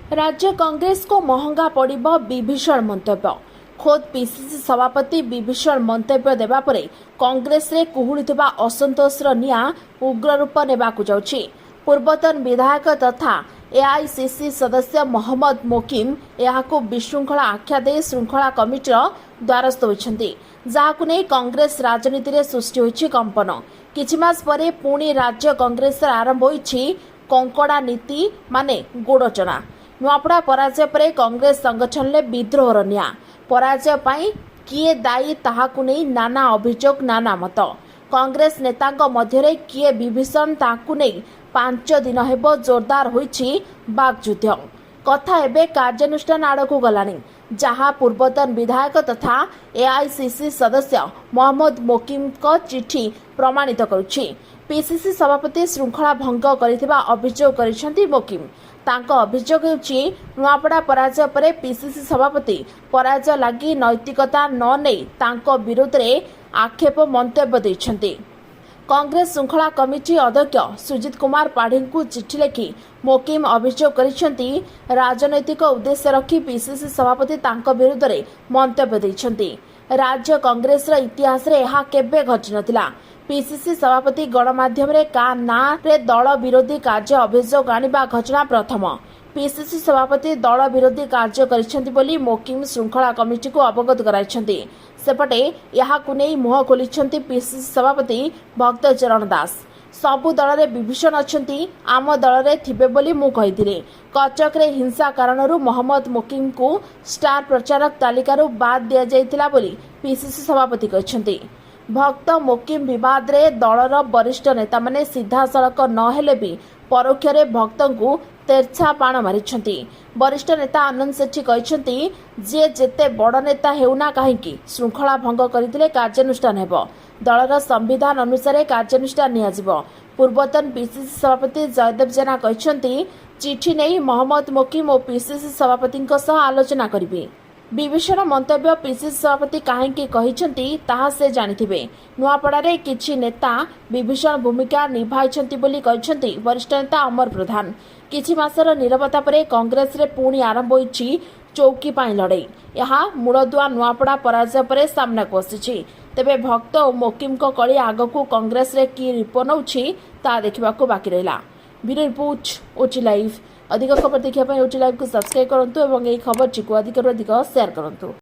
राज्य कांग्रेस को महंगा पड़िबो विभीषण मंतव्य। खोद पीसीसी सभापति विभीषण मंतव्य देबा परे कांग्रेस रे कुहुळिथिबा असंतोषर निया उग्र रूप नेबाकु जाउछि। पूर्वतन विधायक तथा एआईसीसी सदस्य मोहम्मद मोकिम एहाकु विशृंखला आख्या दे श्रृंखला कमिटीर द्वारस्थ होइछन्ति, जाहाकु नै कांग्रेस राजनीति रे सृष्टि होइछि कंपन। किछि मास परे पुणी राज्य कांग्रेस आरंभ होइछि कंकड़ा नीति माने गोड़चना। नुआपड़ा पराजय पर कांग्रेस संगठन में विद्रोहर निया। पराजय पाई किए दायी ताहाकु नै नाना अभियोग नाना मत। कांग्रेस नेतांक मध्यरे किए विभीषण ताकु नै 5 दिन हेबो जोरदार होइछि बागयुद्ध। कथा एबे कार्यानुष्ठान आड़कु गलानी, जहाँ पूर्वतन विधायक तथा एआईसीसी सदस्य मोहम्मद मोकिम को चिठी प्रमाणित करुछि। पीसीसी सभापति श्रृंखला भंग करिथिबा अभियोग करिसेंति मोकिम। तांको अभियोग हेउछि नुआपड़ा पराजय परे पीसीसी सभापति पराजय लागि नैतिकता न नै तांको विरोध रे आक्षेप मंतव्य दैछन्ति। कांग्रेस श्रृंखला कमिटी अध्यक्ष सुजित कुमार पाढ़ी को चिठी लिखि मोकिम अभियोग करिसेंति राजनैतिक उद्देश्य रखी पीसीसी सभापति तांको विरोध रे मंतव्य दैछन्ति। राज्य कांग्रेस इतिहास रे एहा केबे घटि नथिला। पीसीसी सभापति गणमाध्यम रे का ना रे दल विरोधी कार्य अभियोग आनिबा घटना प्रथम। पीसीसी सभापति दल विरोधी कार्य करिसेंति बोली मोकिम श्रृंखला कमिटी को अवगत कराइछन्ति। सेपटे याहाकु नै मुह खोलिछन्ति पीसीसी सभापति भक्तचरण दास। सबु दल रे विभीषण अछन्ति, आम दल रे थिबे बोली मु कहिथिले। कटक रे हिंसा कारणरू मोहम्मद मोकिम को स्टार प्रचारक तालिकारु बाद दिया जाइतिला बोली पीसीसी सभापति कहिछन्ति। भक्त मोकिम विवाद रे दलर वरिष्ठ नेता माने सीधा सड़क न हेले भी परोक्ष रे भक्तों को तेरछा पाण मारिछन्ति। वरिष्ठ नेता आनंद सेठी कहिछन्ति जे जेते बड़ नेता हेउना काहेकि श्रृंखला भंग करिथिले कार्यानुष्ठान हेबो। दलर संविधान अनुसार कार्यानुष्ठान नियाजिबो। पूर्वतन पीसीसी सभापति जयदेव जेना कहिछन्ति चिठी नै मोहम्मद मोकिम और पीसीसी सभापति सह आलोचना करिबे। विभीषण मंतव्य पीसीसी सभापति काहेकि कहिछन्ति ताहा से जानिथिबे। नुआपड़ारे किछि नेता विभीषण भूमिका निभाइछन्ति बोली कहिछन्ति वरिष्ठ नेता अमर प्रधान। किछि मासर नीरवता परे कांग्रेस रे पुणी आरंभ होइछि चौकी पाई लड़ाई। यहाँ मूलदुआ नुआपड़ा पराजय परे सामना को आसिछि। तेबे भक्त और मोकिम को कड़ी आगकू कांग्रेस रे की रूप नउछि ता देखिबाकू बाकी रहिला। Bureau report OT live. अधिक खबर देखिया ओटी लाइव को सब्सक्राइब करंतु एवं एई खबर को अधिक शेयर करंतु।